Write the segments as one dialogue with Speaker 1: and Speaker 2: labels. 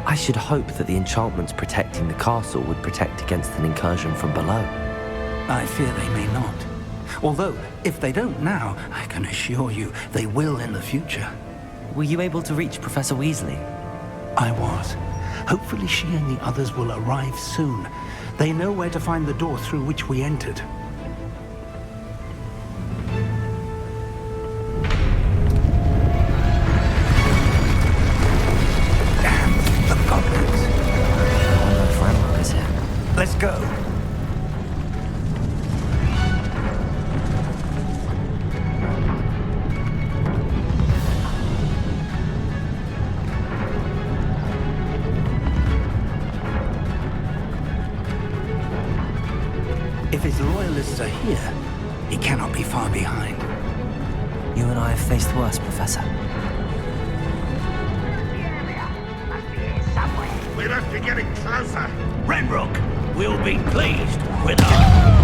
Speaker 1: I should hope that the enchantments protecting the castle would protect against an incursion from below.
Speaker 2: I fear they may not. Although, if they don't now, I can assure you they will in the future.
Speaker 1: Were you able to reach Professor Weasley?
Speaker 2: I was. Hopefully she and the others will arrive soon. They know where to find the door through which we entered. Damn, the goblins.
Speaker 1: Oh no, Frank is here.
Speaker 2: Let's go. If his loyalists are here, he cannot be far behind.
Speaker 1: You and I have faced worse, Professor.
Speaker 3: We must be getting closer.
Speaker 4: Renbrook will be pleased with our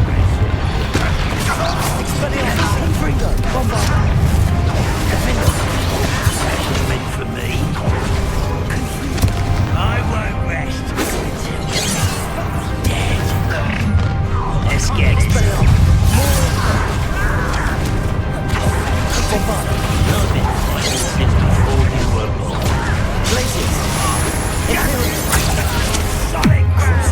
Speaker 4: Specially meant for me. I won't rest until dead. Let's get it. I've been fighting since before you were born. Sonic Cruise.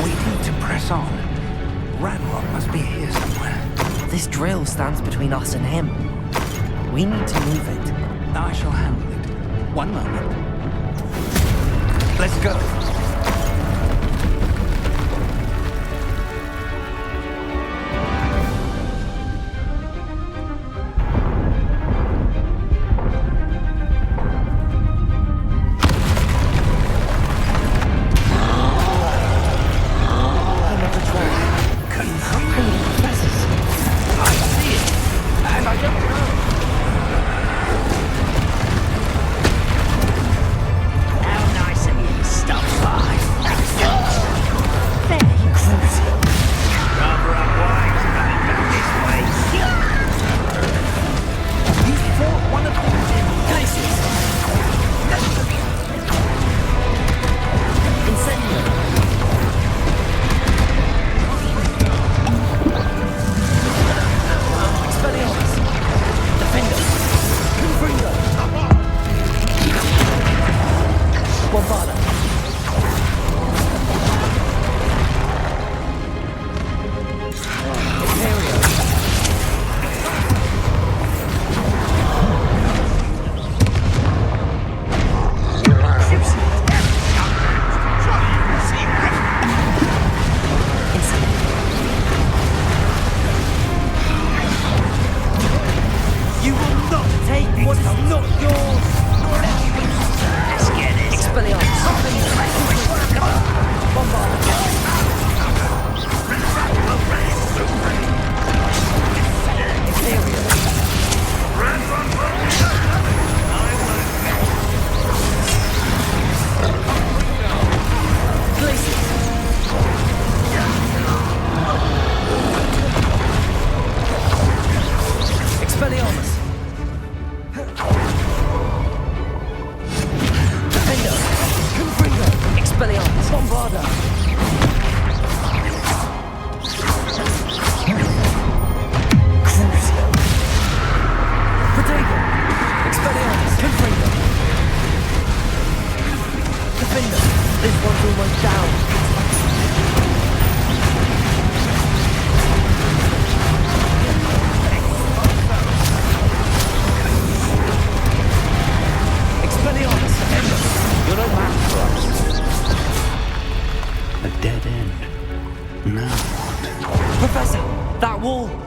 Speaker 2: We need to press on. Ranrock must be here somewhere.
Speaker 1: This drill stands between us and him. We need to move it.
Speaker 2: I shall handle it. One moment. Let's go.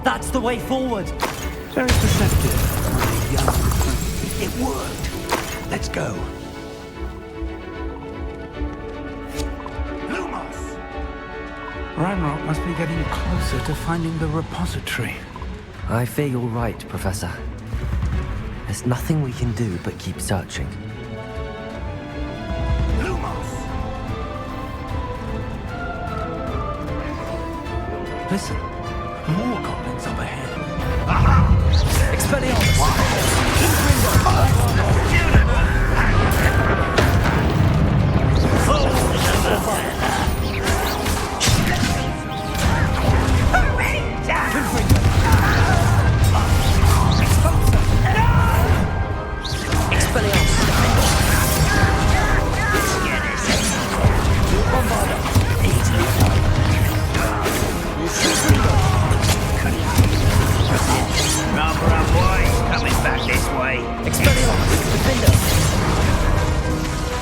Speaker 1: That's the way forward.
Speaker 2: Very perceptive, my young friend. It worked. Let's go.
Speaker 3: Lumos!
Speaker 2: Ranrock must be getting closer to finding the repository.
Speaker 1: I fear you're right, Professor. There's nothing we can do but keep searching. Listen.
Speaker 2: More goblins up ahead.
Speaker 1: Expelliarmus!
Speaker 3: Number of boys coming back this way.
Speaker 1: Expelliarmus! Defender!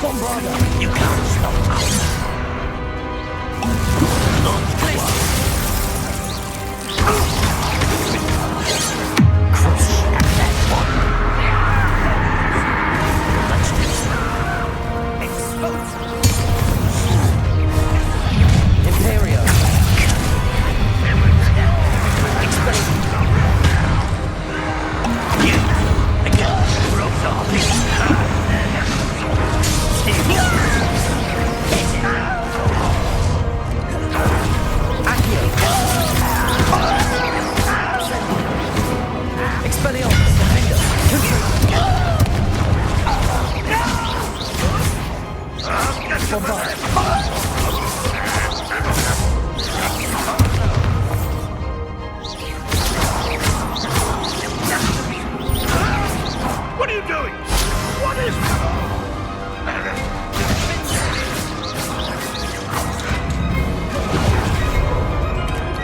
Speaker 1: Bombarda!
Speaker 3: You can't stop us.
Speaker 1: Imperio!
Speaker 3: What are you doing? What is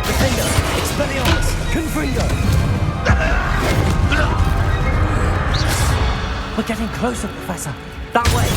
Speaker 1: Defender! Expelliarmus! Confringo! We're getting closer, Professor. That way!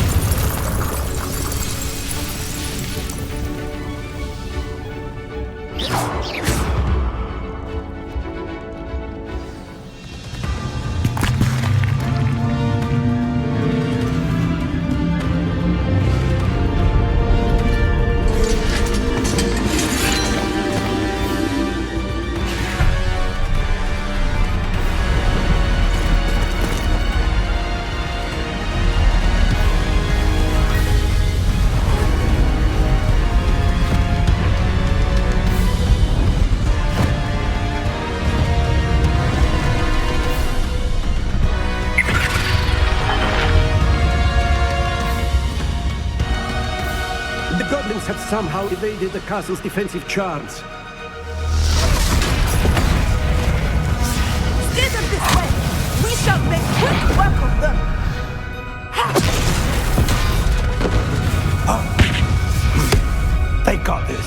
Speaker 5: The goblins have somehow evaded the castle's defensive charms.
Speaker 6: Steer them this way! We shall make quick work of them!
Speaker 2: They got this.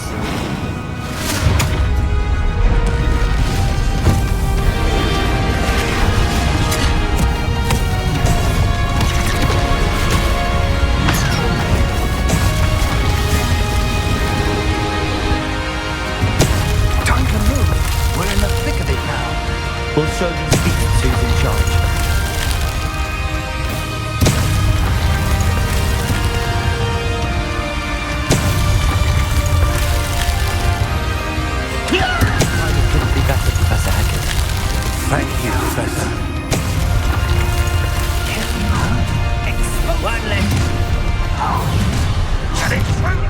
Speaker 3: Time to move. We're in the thick of it now.
Speaker 1: We'll show these beasts who's in charge. Timing couldn't be better, Professor Hackett.
Speaker 2: Thank you, Professor.
Speaker 3: One less.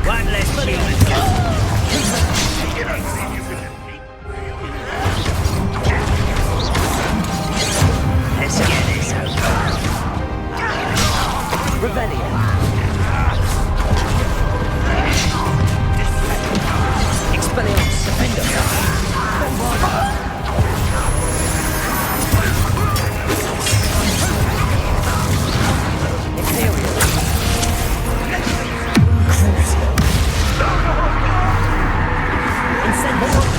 Speaker 3: One less Let's get this over.
Speaker 1: Revelio. Expelliarmus. Defender. Imperial. Crucio. Incendio.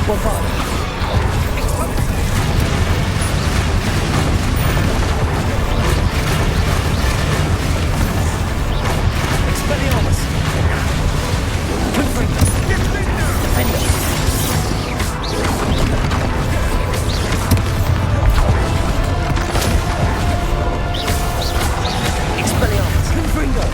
Speaker 7: وفعل. Expelliarmus. Confringo. Defender. Expelliarmus. Confringo.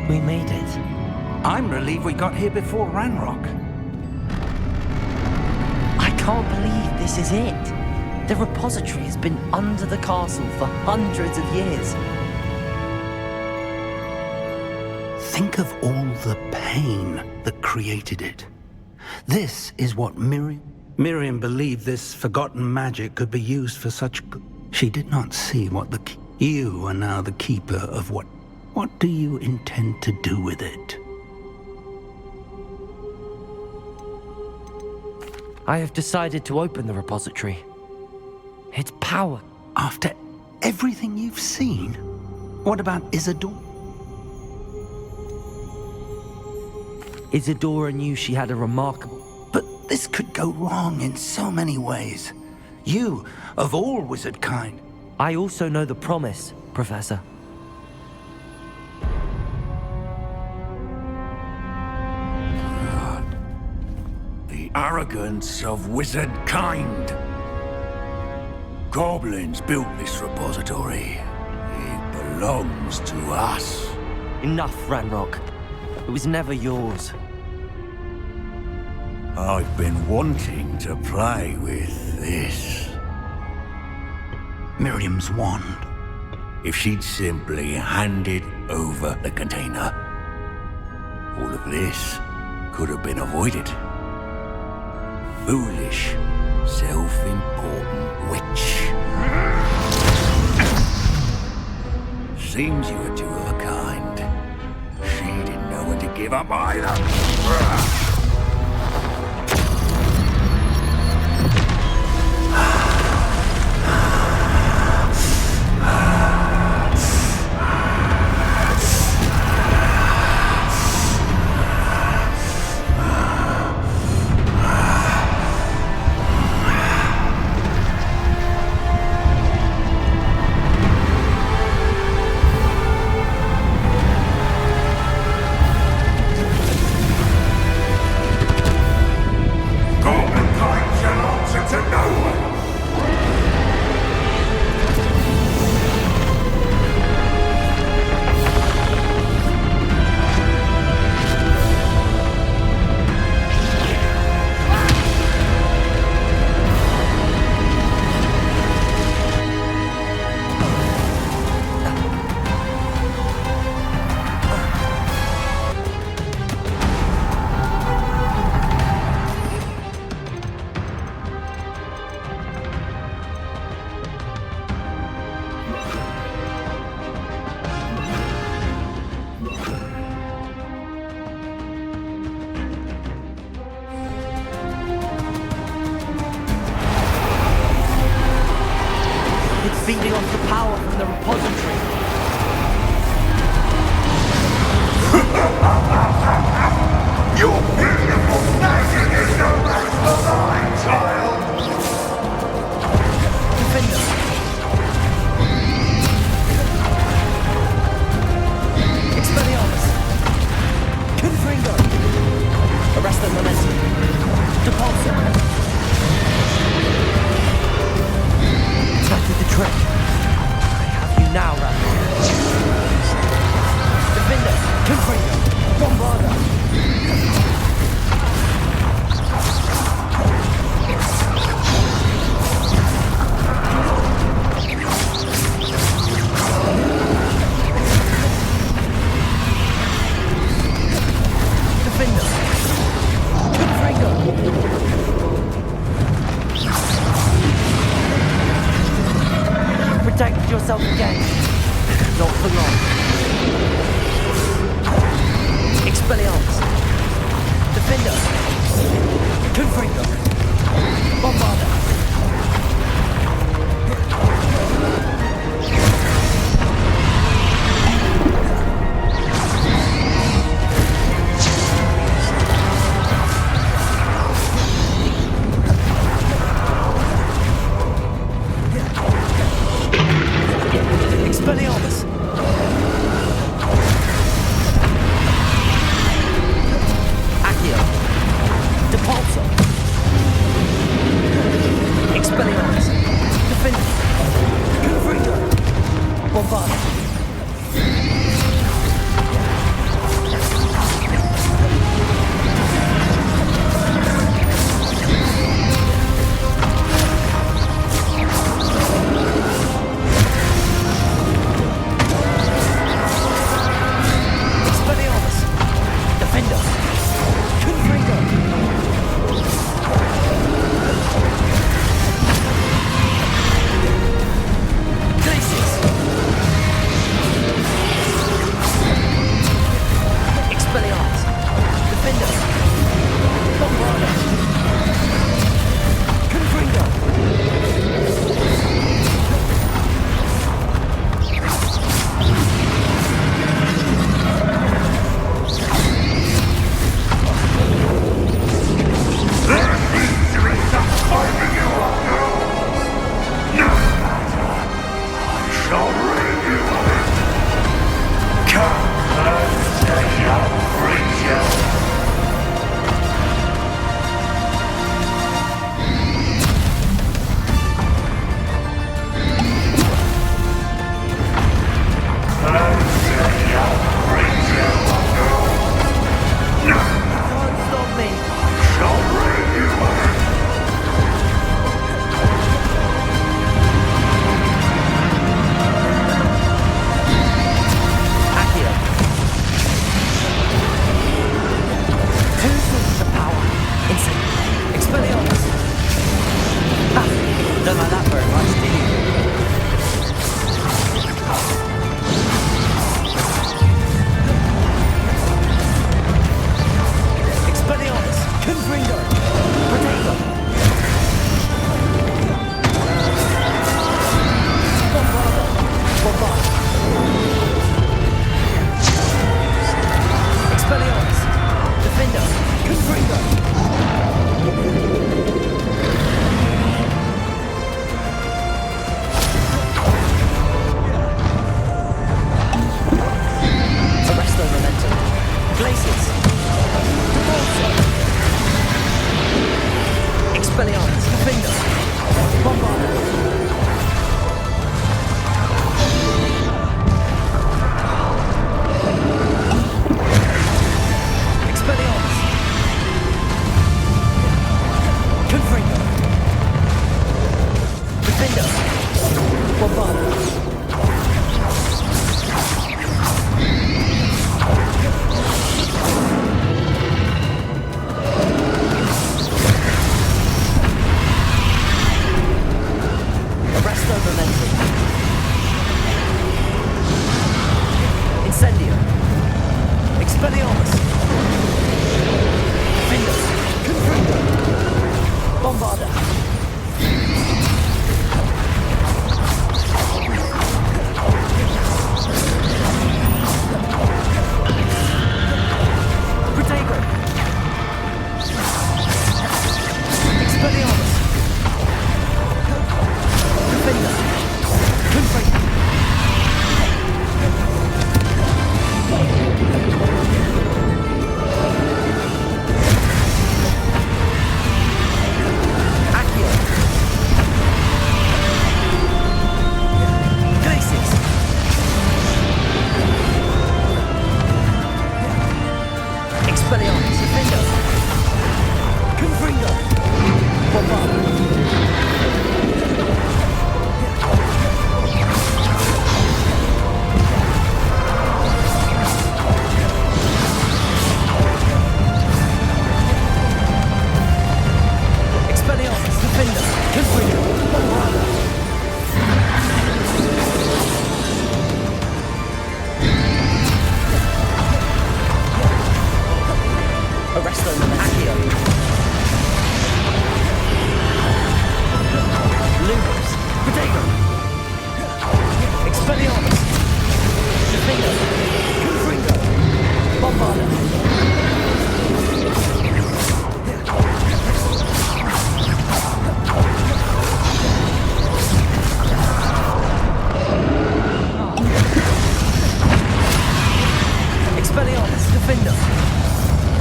Speaker 1: We made it.
Speaker 2: I'm relieved we got here before Ranrock.
Speaker 1: I can't believe this is it. The repository has been under the castle for hundreds of years.
Speaker 2: Think of all the pain that created it. This is what Miriam believed this forgotten magic could be used for such good. She did not see what you are now the keeper of what. What do you intend to do with it?
Speaker 1: I have decided to open the repository. Its power.
Speaker 2: After everything you've seen, what about Isadora?
Speaker 1: Isadora knew she had a remarkable...
Speaker 2: But this could go wrong in so many ways. You, of all wizard kind.
Speaker 1: I also know the promise, Professor.
Speaker 4: The arrogance of wizard kind. Goblins built this repository. It belongs to us.
Speaker 1: Enough, Ranrock. It was never yours.
Speaker 4: I've been wanting to play with this.
Speaker 2: Miriam's wand.
Speaker 4: If she'd simply handed over the container, all of this could have been avoided. Foolish, self-important witch. Seems you were two of a kind. She didn't know when to give up either. Your beautiful magic is no match for mine, child!
Speaker 1: Defender. Expelliarmus. Confringo. Arrest the momentum. Depulso. That did the trick. I have you now, Randall. Defender. Confringo. Bombarda. Defender. Confringo. Protect yourself again. Not for long. Expelliarmus. Defender. Confringo. Bombarda. Expelliarmus. Accio. Depulso. Expelliarmus. Defender. Confringo. Bombarda. Expelliarmus. Defender. Confringo. Glacius. Expelliarmus. Defender. Bombarda. Confringo.
Speaker 4: Shall rid you of it. Come and say your creature.
Speaker 1: Can't stop me.
Speaker 4: Shall rid you of it.
Speaker 1: Accio. Two sources of power. Instant. Expelliarmus. Ha! Don't like that very much, do you? Expelliarmus. Confringo. Potato. Bombarda. Bombarda. Expelliarmus. Defender. Confringo. Arrest the momentum. Glacius. Depulso. Expelliarmus. Defender. Bombarda. Expelliarmus. Confringo. Defender. Bombarda. Arrest the momentum. Incendio. Expelliarmus. Defender. Confringo. Bombarda.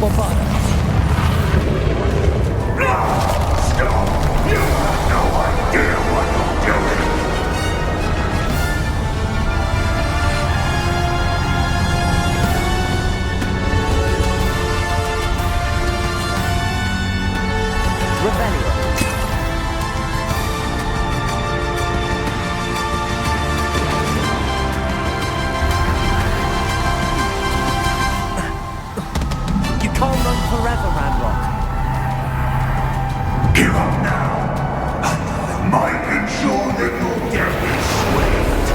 Speaker 1: Bombarda.
Speaker 4: You have no idea what you're doing.
Speaker 1: Rebellion. You can't run forever, Ramrock.
Speaker 4: Give up now, and I might ensure that your death is swift.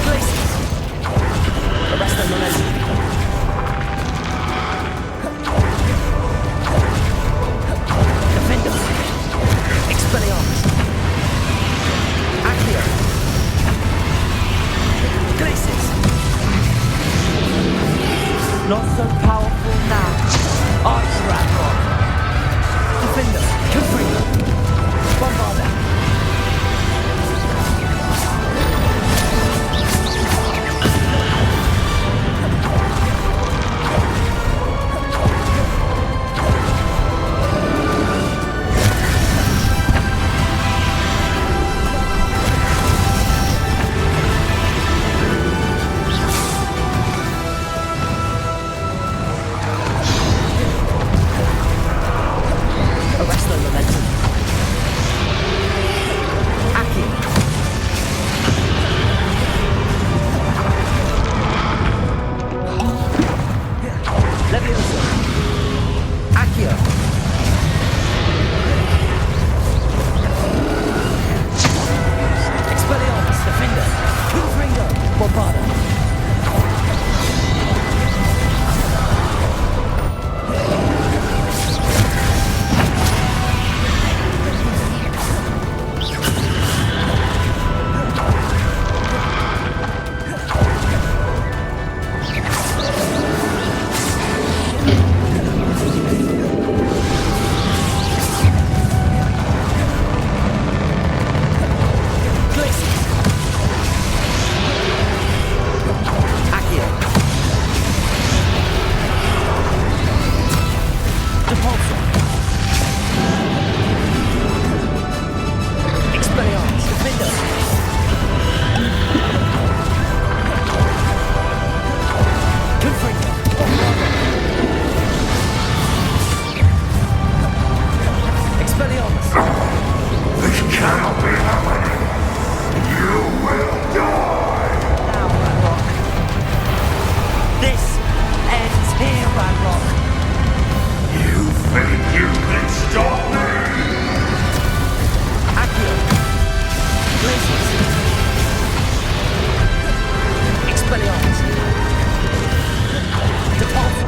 Speaker 1: Places. Arrest the momentum. Defenders. Expelliarmus. Accio. Glacis. Not so powerful now. Arch Ramrock. Defender. Confringo. Bombarda. Arrest the momentum. Accio. Leviosa. Accio. Expelliarmus. Defender. Confringo. Bombarda. Glacis. Accio. Depulso. Expelliarmus. Defender. Confringo. Bombarda. Expelliarmus.
Speaker 4: This cannot be happening. You will die.
Speaker 1: Now, Ramrock. This ends here, Ramrock.
Speaker 4: You think you can stop me?
Speaker 1: Accio. Glacis. Expelliarmus. Depulso.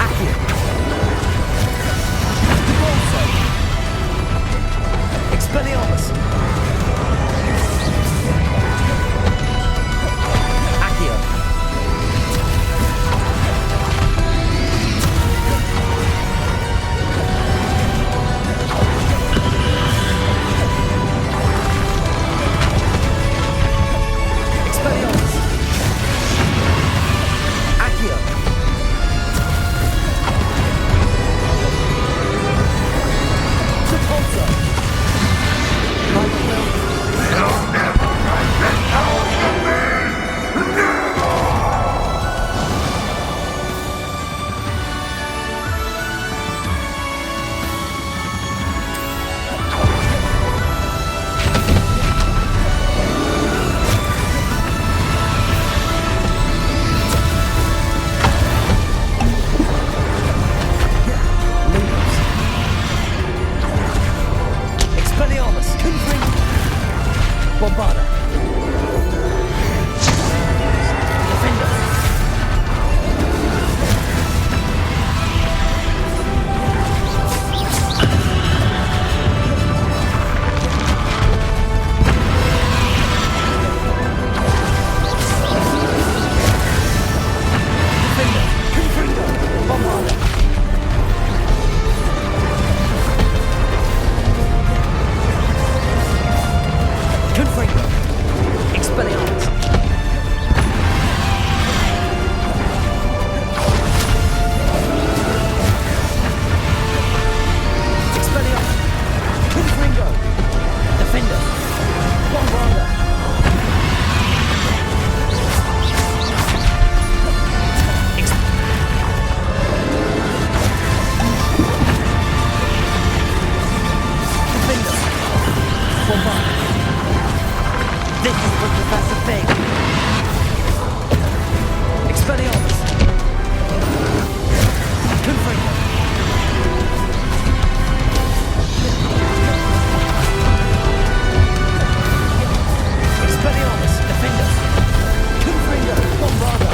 Speaker 1: Accio. Depulso. Expelliarmus. Accio. Expelliarmus. Accio. Depulso. Like will.
Speaker 4: They'll never write the power from me. Never.
Speaker 1: Expelliarmus. Confringo. Bombarda. Defender. Confringo. Expelliarmus. Expelliarmus. Confringo. Defender. Bombarda. Defender. Bombarda. This is what Professor Fig. Expelliarmus. Confringo. Expelliarmus. Defender. Confringo. Bombarda.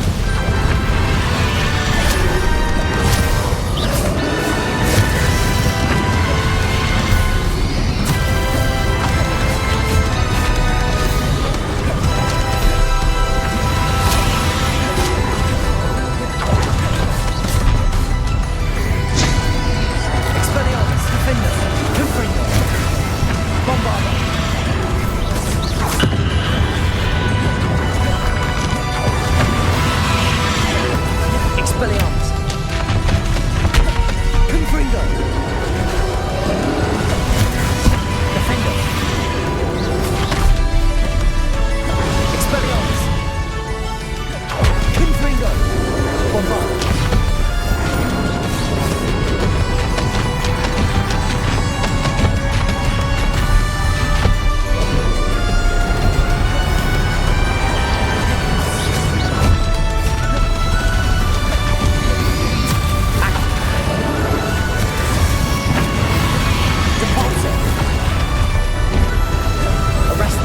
Speaker 1: Expelliarmus. Defender. Confringo. Bombarda. Expelliarmus. Confringo. Defender. Expelliarmus. Confringo. Bombarda. Deposit. Arrest.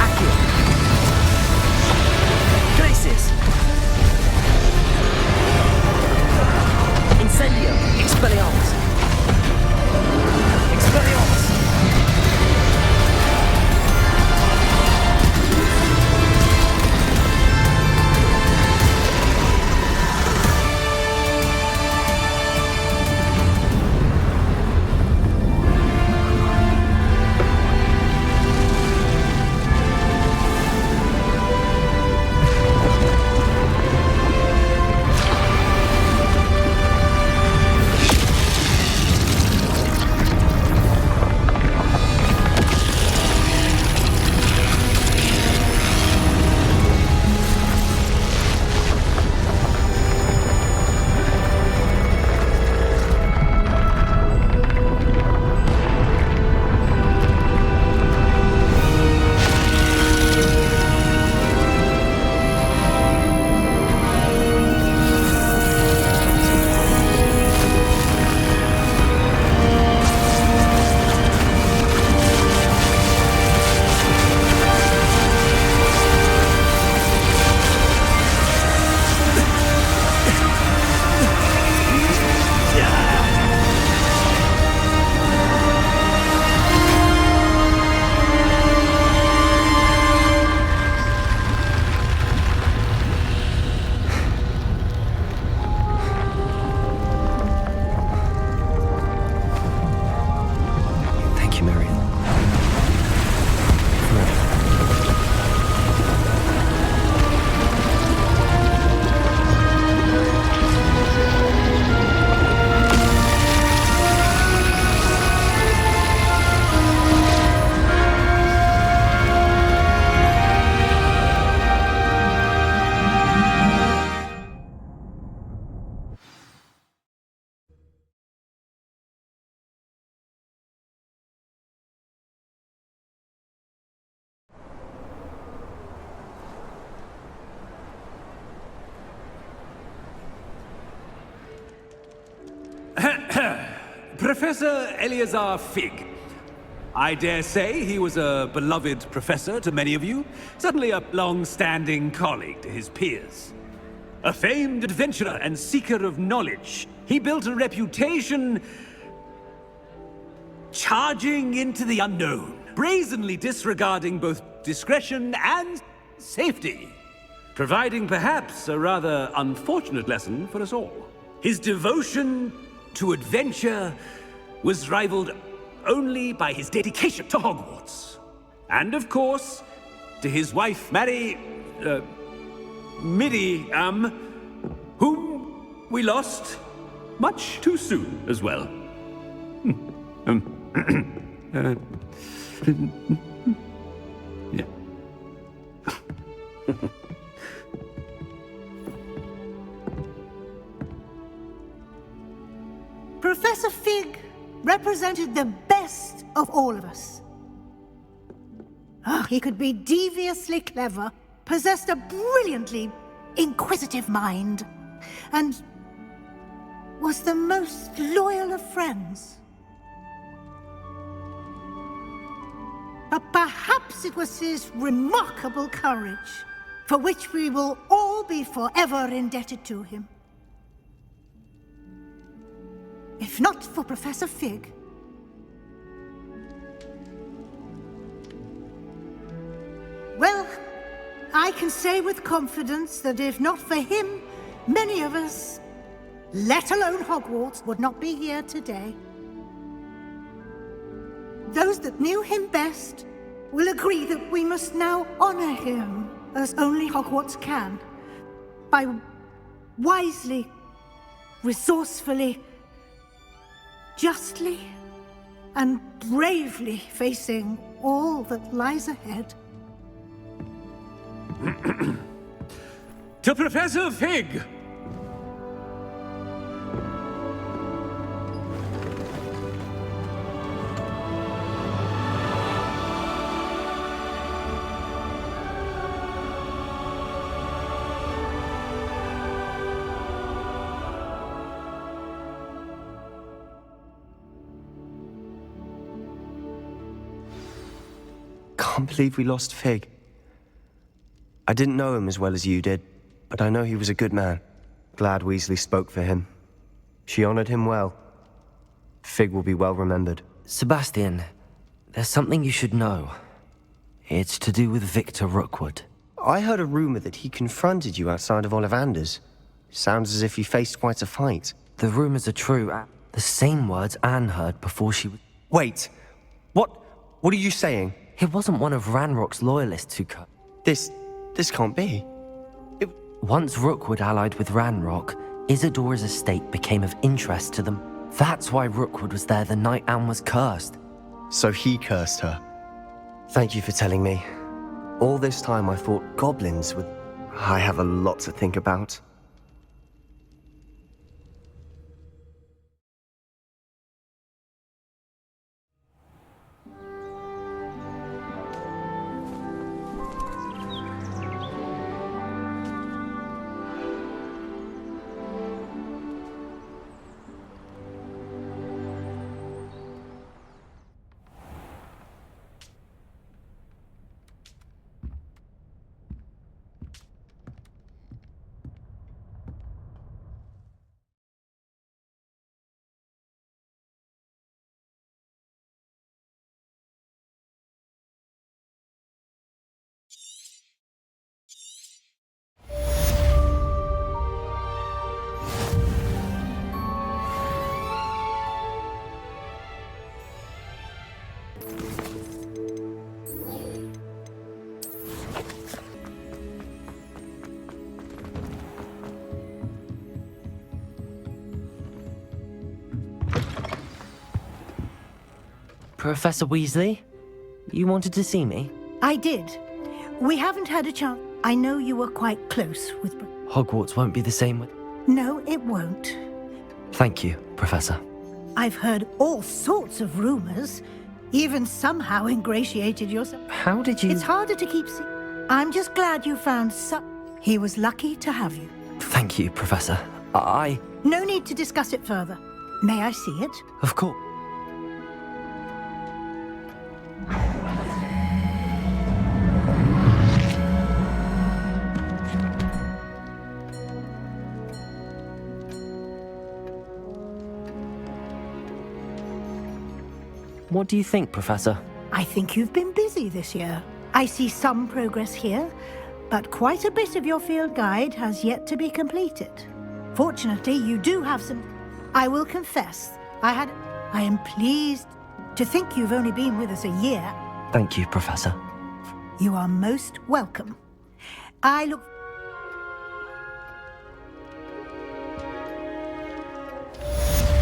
Speaker 1: Accio. Crisis. Incendio. Expelliarmus. Expelliarmus. Thank you, Marion.
Speaker 8: Professor Eleazar Fig. I dare say he was a beloved professor to many of you, certainly a long-standing colleague to his peers. A famed adventurer and seeker of knowledge, he built a reputation charging into the unknown, brazenly disregarding both discretion and safety, providing perhaps a rather unfortunate lesson for us all. His devotion to adventure was rivaled only by his dedication to Hogwarts. And of course, to his wife, Middy, whom we lost much too soon as well. Yeah.
Speaker 9: Professor Fig represented the best of all of us. He could be deviously clever, possessed a brilliantly inquisitive mind, and was the most loyal of friends. But perhaps it was his remarkable courage, for which we will all be forever indebted to him. If not for Professor Fig, well, I can say with confidence that if not for him, many of us, let alone Hogwarts, would not be here today. Those that knew him best will agree that we must now honor him as only Hogwarts can, by wisely, resourcefully, justly, and bravely facing all that lies ahead.
Speaker 8: To Professor Fig!
Speaker 10: Can't believe we lost Fig. I didn't know him as well as you did, but I know he was a good man. Glad Weasley spoke for him. She honored him well. Fig will be well remembered.
Speaker 1: Sebastian, there's something you should know. It's to do with Victor Rookwood.
Speaker 10: I heard a rumor that he confronted you outside of Ollivander's. Sounds as if he faced quite a fight.
Speaker 1: The rumors are true. The same words Anne heard before she was...
Speaker 10: Wait! What are you saying?
Speaker 1: It wasn't one of Ranrock's loyalists who cut.
Speaker 10: This can't be.
Speaker 1: Once Rookwood allied with Ranrock, Isadora's estate became of interest to them. That's why Rookwood was there the night Anne was cursed.
Speaker 10: So he cursed her. Thank you for telling me. All this time I thought goblins would... I have a lot to think about.
Speaker 1: Professor Weasley? You wanted to see me?
Speaker 9: I did. We haven't had a chance. I know you were quite close with...
Speaker 1: Hogwarts won't be the same with...
Speaker 9: No, it won't.
Speaker 1: Thank you, Professor.
Speaker 9: I've heard all sorts of rumors. Even somehow ingratiated yourself.
Speaker 1: How did you...
Speaker 9: It's harder to keep... I'm just glad you found He was lucky to have you.
Speaker 1: Thank you, Professor.
Speaker 9: No need to discuss it further. May I see it?
Speaker 1: Of course. What do you think, Professor?
Speaker 9: I think you've been busy this year. I see some progress here, but quite a bit of your field guide has yet to be completed. Fortunately, you do have some... I will confess, I am pleased To think you've only been with us a year.
Speaker 1: Thank you, Professor.
Speaker 9: You are most welcome. I look...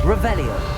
Speaker 1: Revelio.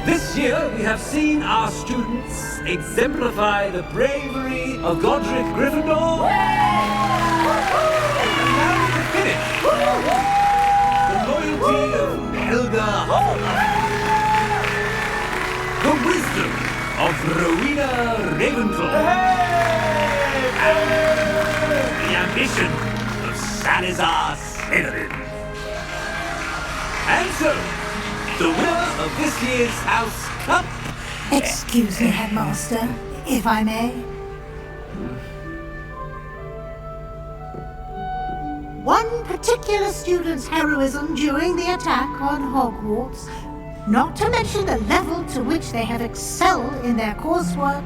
Speaker 8: This year, we have seen our students exemplify the bravery of Godric Gryffindor. And now to finish, the loyalty of Helga Hufflepuff. The wisdom of Rowena Ravenclaw. And the ambition of Salazar Slytherin. And so, the winner of this year's House Cup...
Speaker 9: Excuse me, Headmaster, if I may. One particular student's heroism during the attack on Hogwarts, not to mention the level to which they have excelled in their coursework,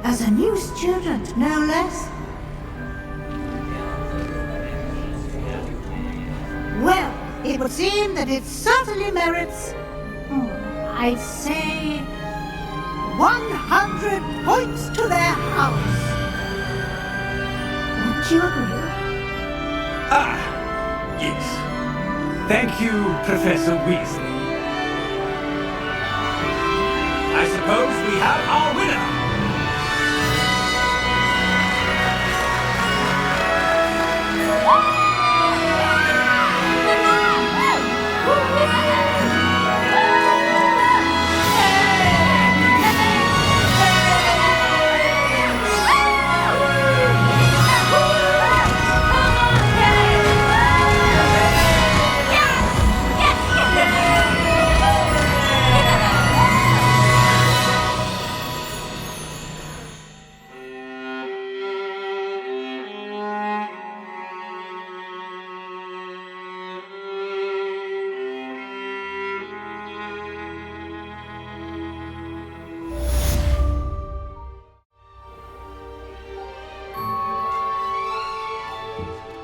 Speaker 9: as a new student, no less. Well, it would seem that it certainly merits... I'd say 100 points to their house. Wouldn't you agree?
Speaker 8: Ah, yes. Thank you, Professor Weasley. I suppose we have our winner.